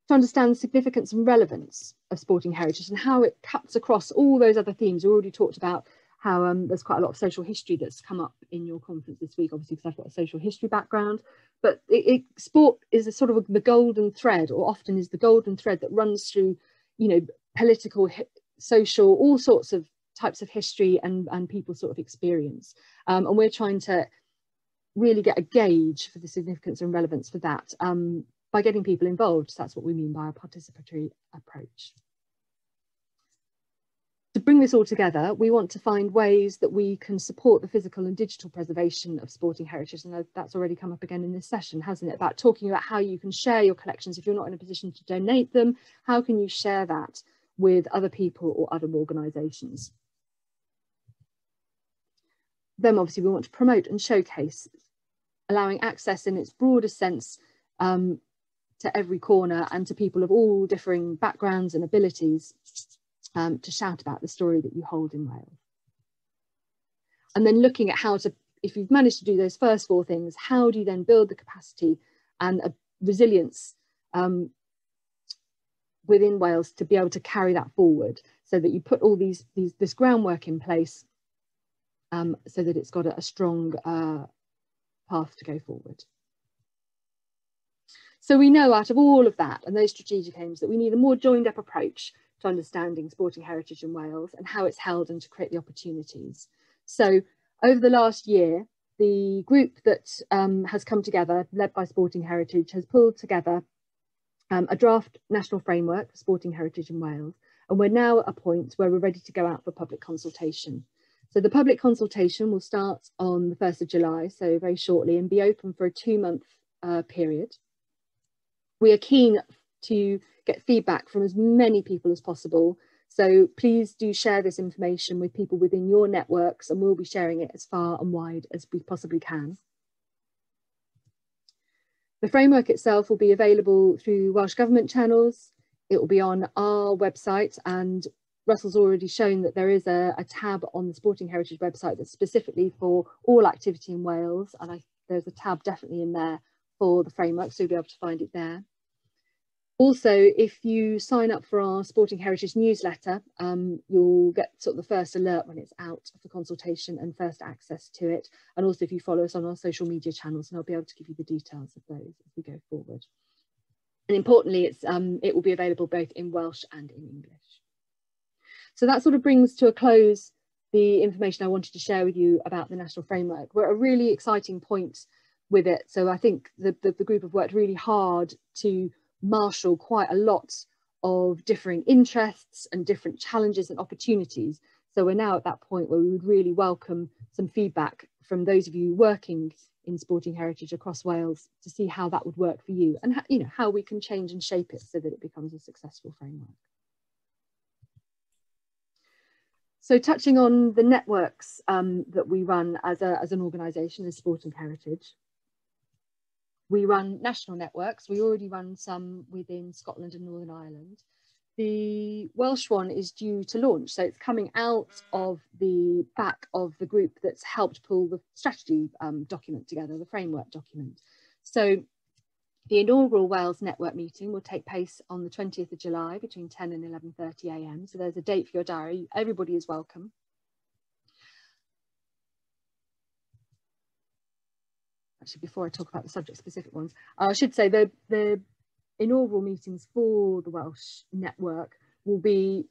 E: To understand the significance and relevance of sporting heritage and how it cuts across all those other themes. We already talked about how there's quite a lot of social history that's come up in your conference this week, obviously because I've got a social history background, but sport is a sort of the golden thread, or often is the golden thread that runs through, you know, political, social, all sorts of types of history and people sort of experience. And we're trying to really get a gauge for the significance and relevance for that by getting people involved. So that's what we mean by a participatory approach. To bring this all together, we want to find ways that we can support the physical and digital preservation of sporting heritage, and that's already come up again in this session, hasn't it? About talking about how you can share your collections if you're not in a position to donate them. How can you share that with other people or other organisations. Then obviously we want to promote and showcase, allowing access in its broadest sense to every corner and to people of all differing backgrounds and abilities to shout about the story that you hold in Wales. And then looking at how to, if you've managed to do those first 4 things, how do you then build the capacity and a resilience within Wales to be able to carry that forward, so that you put all this groundwork in place so that it's got a strong path to go forward. So we know out of all of that and those strategic aims that we need a more joined up approach to understanding sporting heritage in Wales and how it's held and to create the opportunities. So over the last year, the group that has come together, led by Sporting Heritage, has pulled together a draft national framework for sporting heritage in Wales. And we're now at a point where we're ready to go out for public consultation. So the public consultation will start on the 1st of July, so very shortly, and be open for a 2-month period. We are keen to get feedback from as many people as possible. So please do share this information with people within your networks, and we'll be sharing it as far and wide as we possibly can. The framework itself will be available through Welsh Government channels. It will be on our website, and Russell's already shown that there is a tab on the Sporting Heritage website that's specifically for all activity in Wales, and there's a tab definitely in there for the framework, so you'll be able to find it there. Also, if you sign up for our Sporting Heritage newsletter, you'll get sort of the first alert when it's out for consultation and first access to it. And also if you follow us on our social media channels, and I'll be able to give you the details of those as we go forward. And importantly, it will be available both in Welsh and in English. So that sort of brings to a close the information I wanted to share with you about the national framework. We're at a really exciting point with it. So I think the group have worked really hard to marshal quite a lot of differing interests and different challenges and opportunities. So we're now at that point where we would really welcome some feedback from those of you working in sporting heritage across Wales to see how that would work for you, and how we can change and shape it so that it becomes a successful framework. So touching on the networks that we run as an organisation, as Sporting Heritage. We run national networks. We already run some within Scotland and Northern Ireland. The Welsh one is due to launch, so it's coming out of the back of the group that's helped pull the strategy document together, the framework document. So the inaugural Wales network meeting will take place on the 20th of July between 10 and 11:30 AM. So there's a date for your diary. Everybody is welcome. Actually, before I talk about the subject-specific ones, I should say the inaugural meetings for the Welsh network will be,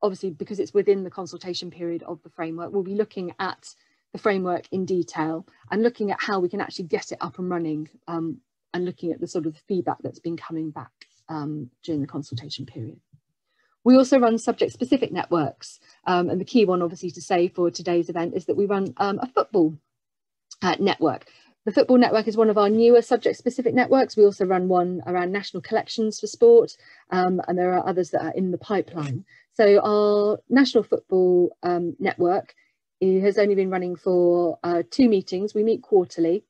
E: obviously, because it's within the consultation period of the framework, we'll be looking at the framework in detail and looking at how we can actually get it up and running, and looking at the sort of feedback that's been coming back during the consultation period. We also run subject-specific networks, and the key one, obviously, to say for today's event is that we run a football network. The Football Network is one of our newer subject-specific networks. We also run one around national collections for sport, and there are others that are in the pipeline. So our National Football Network has only been running for 2 meetings. We meet quarterly.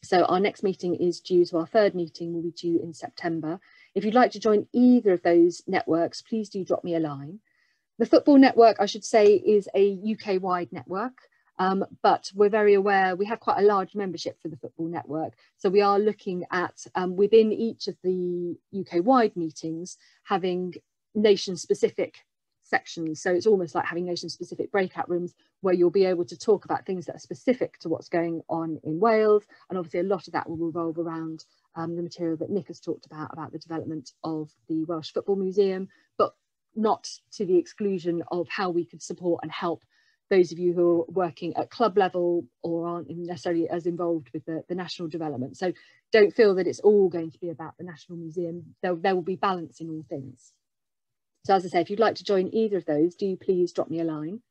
E: So our next meeting is due, so our 3rd meeting will be due in September. If you'd like to join either of those networks, please do drop me a line. The Football Network, I should say, is a UK-wide network. But we're very aware we have quite a large membership for the Football Network. So we are looking at, within each of the UK-wide meetings, having nation-specific sections. So it's almost like having nation-specific breakout rooms where you'll be able to talk about things that are specific to what's going on in Wales. And obviously a lot of that will revolve around the material that Nick has talked about the development of the Welsh Football Museum, but not to the exclusion of how we could support and help those of you who are working at club level or aren't necessarily as involved with the national development. So don't feel that it's all going to be about the National Museum. There will be balance in all things. So as I say, if you'd like to join either of those, do please drop me a line.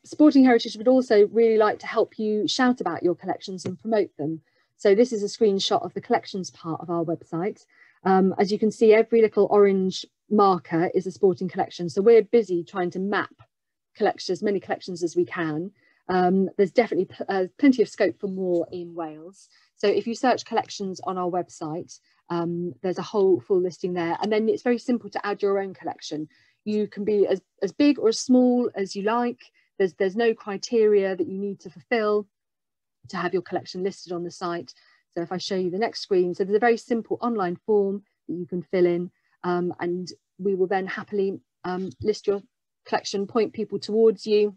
E: Sporting Heritage would also really like to help you shout about your collections and promote them. So this is a screenshot of the collections part of our website. As you can see, every little orange marker is a sporting collection. So we're busy trying to map collections, as many collections as we can. There's definitely plenty of scope for more in Wales. So if you search collections on our website, there's a whole full listing there. And then it's very simple to add your own collection. You can be as big or as small as you like. There's no criteria that you need to fulfill to have your collection listed on the site. So if I show you the next screen, so there's a very simple online form that you can fill in, and we will then happily list your collection, point people towards you,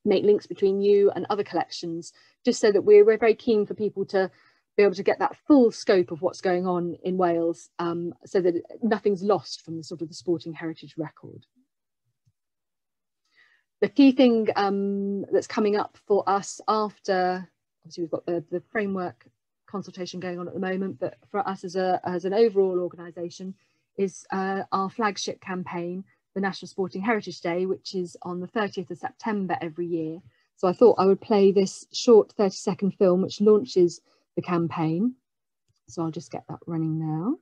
E: make links between you and other collections, just so that we're very keen for people to be able to get that full scope of what's going on in Wales, so that nothing's lost from the sort of the sporting heritage record. The key thing that's coming up for us after, obviously we've got the framework consultation going on at the moment, but for us as an overall organisation is our flagship campaign, the National Sporting Heritage Day, which is on the 30th of September every year. So I thought I would play this short 30-second film which launches the campaign. So I'll just get that running now.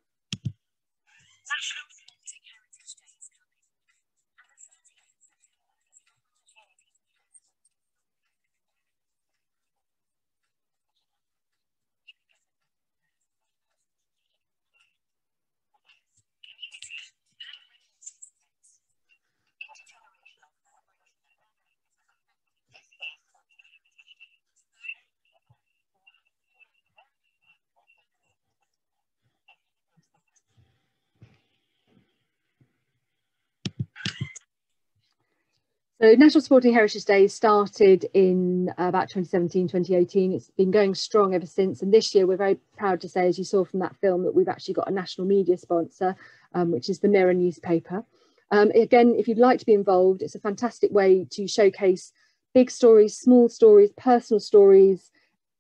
E: So National Sporting Heritage Day started in about 2017, 2018. It's been going strong ever since. And this year, we're very proud to say, as you saw from that film, that we've actually got a national media sponsor, which is the Mirror newspaper. Again, if you'd like to be involved, it's a fantastic way to showcase big stories, small stories, personal stories,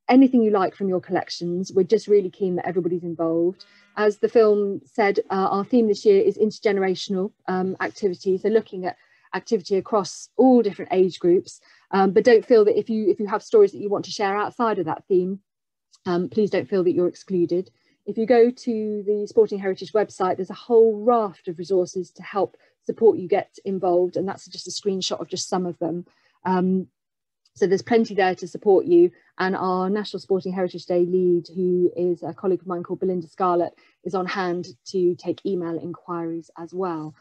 E: anything you like from your collections. We're just really keen that everybody's involved. As the film said, our theme this year is intergenerational activity. So looking at activity across all different age groups, but don't feel that if you have stories that you want to share outside of that theme, please don't feel that you're excluded. If you go to the Sporting Heritage website, there's a whole raft of resources to help support you get involved, and that's just a screenshot of just some of them. So there's plenty there to support you, and our National Sporting Heritage Day lead, who is a colleague of mine called Belinda Scarlett, is on hand to take email inquiries as well.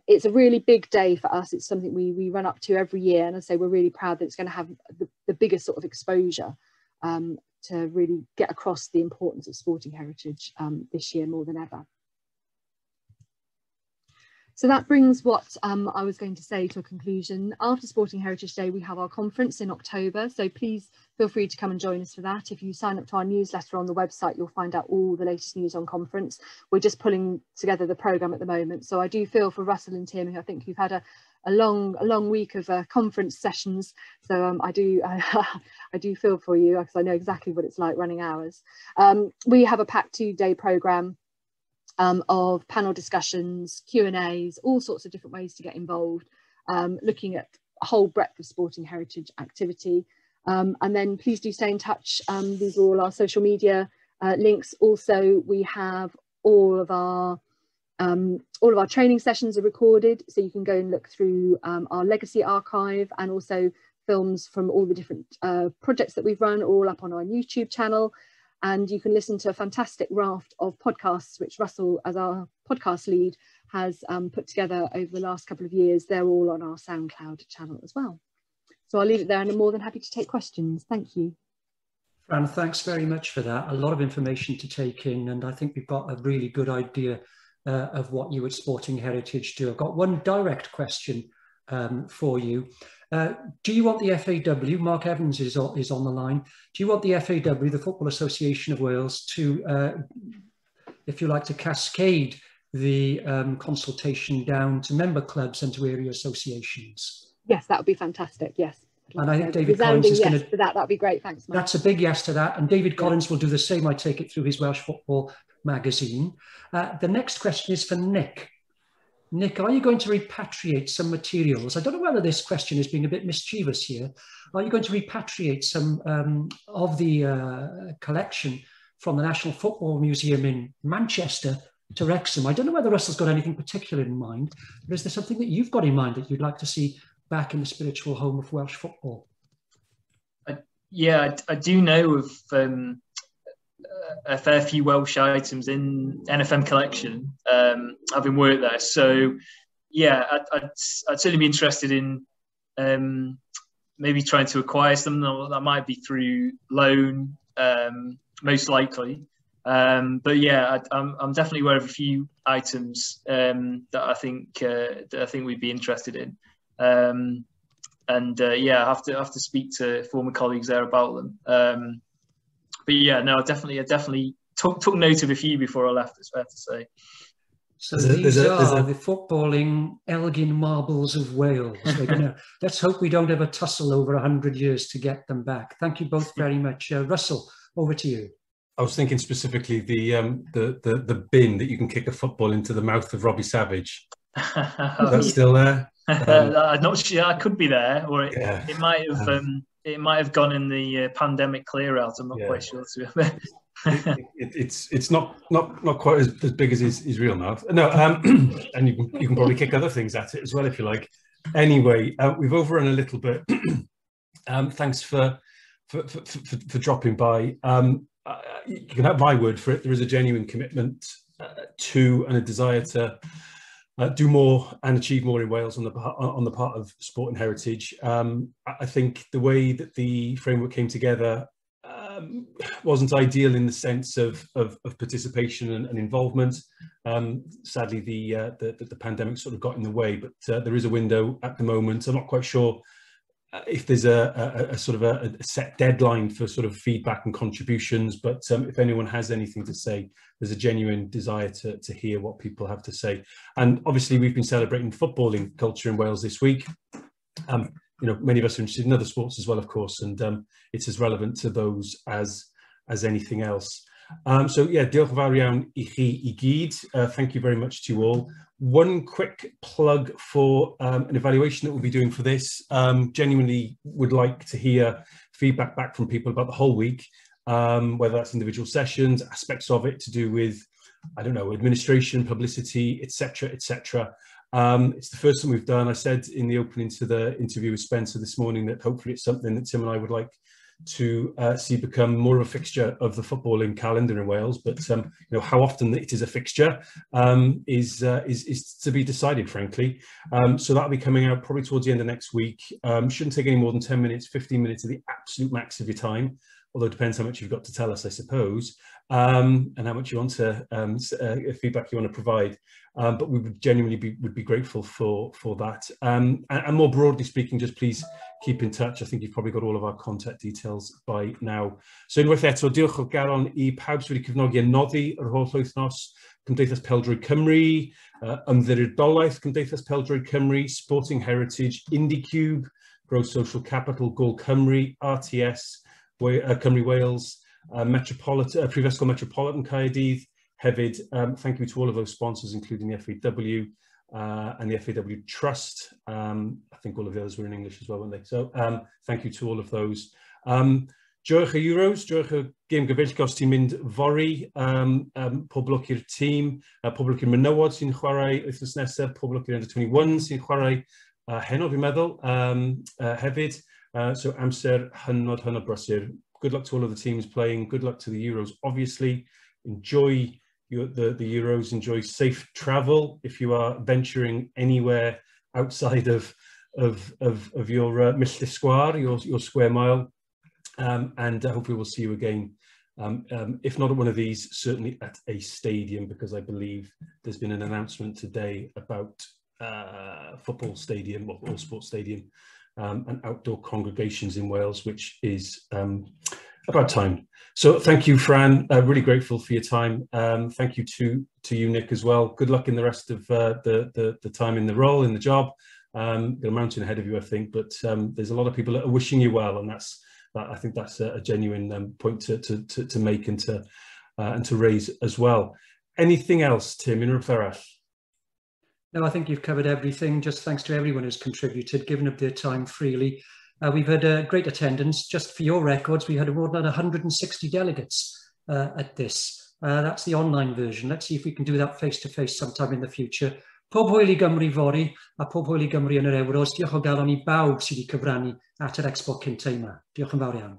E: It's a really big day for us. It's something we run up to every year, and I say we're really proud that it's going to have the biggest sort of exposure to really get across the importance of sporting heritage this year more than ever. So that brings what I was going to say to a conclusion. After Sporting Heritage Day, we have our conference in October, so please feel free to come and join us for that. If you sign up to our newsletter on the website, you'll find out all the latest news on conference. We're just pulling together the programme at the moment, so I do feel for Russell and Tim, who I think you've had a long week of conference sessions, so I do feel for you, because I know exactly what it's like running hours. We have a packed 2-day programme of panel discussions, Q&As, all sorts of different ways to get involved, looking at a whole breadth of sporting heritage activity. And then please do stay in touch. These are all our social media links. Also, we have all of our training sessions are recorded, so you can go and look through our legacy archive, and also films from all the different projects that we've run, all up on our YouTube channel. And you can listen to a fantastic raft of podcasts, which Russell, as our podcast lead, has put together over the last couple of years. They're all on our SoundCloud channel as well. So I'll leave it there, and I'm more than happy to take questions. Thank you.
D: Fran, thanks very much for that. A lot of information to take in, and I think we've got a really good idea of what you at Sporting Heritage do. I've got one direct question for you. Do you want the FAW, Mark Evans is on the line, do you want the FAW, the Football Association of Wales, to, if you like, to cascade the consultation down to member clubs and to area associations?
E: Yes, that would be fantastic, yes.
D: And I think David Collins is going
E: to that. That'd be great, thanks, Mark.
D: That's a big yes to that, and David Collins will do the same, I take it, through his Welsh Football magazine. The next question is for Nick. Nick, are you going to repatriate some materials? I don't know whether this question is being a bit mischievous here. Are you going to repatriate some of the collection from the National Football Museum in Manchester to Wrexham. I don't know whether Russell's got anything particular in mind, but is there something that you've got in mind that you'd like to see back in the spiritual home of Welsh football?
B: Yeah, I do know of a fair few Welsh items in NFM collection, having worked there. So, yeah, I'd certainly be interested in maybe trying to acquire some. That might be through loan, most likely. But yeah, I'm definitely aware of a few items that I think we'd be interested in. Yeah, I have to speak to former colleagues there about them. But yeah, no, I definitely took note of a few before I left, it's fair to say.
D: So these are the footballing Elgin marbles of Wales. Let's hope we don't have a tussle over 100 years to get them back. Thank you both very much. Russell, over to you.
A: I was thinking specifically the bin that you can kick a football into the mouth of Robbie Savage. Is that still there?
B: I'm not sure. I could be there, or it might have gone in the pandemic clear out. I'm not quite sure.
A: It's not quite as big as his real mouth. No, and you can probably kick other things at it as well if you like. Anyway, we've overrun a little bit. Thanks for dropping by. You can have my word for it. There is a genuine commitment to and a desire to do more and achieve more in Wales on the part of sport and heritage. I think the way that the framework came together wasn't ideal in the sense of participation and involvement. Sadly, the pandemic sort of got in the way, but there is a window at the moment. I'm not quite sure if there's a sort of a set deadline for sort of feedback and contributions, but if anyone has anything to say, there's a genuine desire to hear what people have to say. And obviously we've been celebrating footballing culture in Wales this week. Many of us are interested in other sports as well, of course, and it's as relevant to those as anything else. So yeah, diolch yn fawr iawn I chi I gyd. Thank you very much to you all. One quick plug for an evaluation that we'll be doing for this. Genuinely would like to hear feedback back from people about the whole week, whether that's individual sessions, aspects of it to do with, I don't know, administration, publicity, etc., etc. It's the first time we've done. I said in the opening to the interview with Spencer this morning that hopefully it's something that Tim and I would like to see become more of a fixture of the footballing calendar in Wales, but how often it is a fixture is to be decided, frankly. So that'll be coming out probably towards the end of next week. Shouldn't take any more than 10 minutes, 15 minutes of the absolute max of your time, although it depends how much you've got to tell us, I suppose, and how much you want to feedback you want to provide. But we would genuinely would be grateful for that. And more broadly speaking, just please keep in touch. I think you've probably got all of our contact details by now. So unwaith eto, diolch o galon I pawb sydd wedi cefnogi a noddi yr holl wythnos, Cymdeithas Pêl-droed Cymru, ymddiriedolaeth Cymdeithas Pêl-droed Cymru, Sporting Heritage, IndieCube, Grow Social Capital, Gôl Cymru, RTS, Cymru Wales, Prifysgol Metropolitan Caerdydd, hefyd. Thank you to all of those sponsors, including the FAW and the FAW Trust. I think all of the others were in English as well, weren't they? So thank you to all of those. Diolch y Euros, diolch y gêm gyfeillgar os ti'n mynd fori, pob lwc i'r tîm, pob lwc i'r menywod sy'n chwarae wythnos nesaf, pob lwc i'r Under 21 sy'n chwarae heno, fi'n meddwl, hefyd. So amser hynod brysur. Good luck to all of the teams playing. Good luck to the Euros, obviously. Enjoy the Euros. Enjoy safe travel if you are venturing anywhere outside of your milltir sgwâr, your square mile. And hopefully we'll see you again. If not at one of these, certainly at a stadium, because I believe there's been an announcement today about football stadium or sports stadium and outdoor congregations in Wales, which is about time. So thank you, Fran. Really grateful for your time. Thank you to you, Nick, as well. Good luck in the rest of the time in the role, in the job. Got a mountain ahead of you, I think, but there's a lot of people that are wishing you well, and I think that's a genuine point to make and to raise as well. Anything else, Tim, in arall?
D: No, I think you've covered everything. Just thanks to everyone who's contributed, given up their time freely. We've had a great attendance. Just for your records, we had more than 160 delegates at this. That's the online version. Let's see if we can do that face-to-face sometime in the future. Pob hwyl I Gymru fori, a pob hwyl I Gymru yn yr Ewros. Diolch o galon I bawb sydd wedi cyfrannu at yr Expo cyntaf yma. Diolch yn fawr iawn.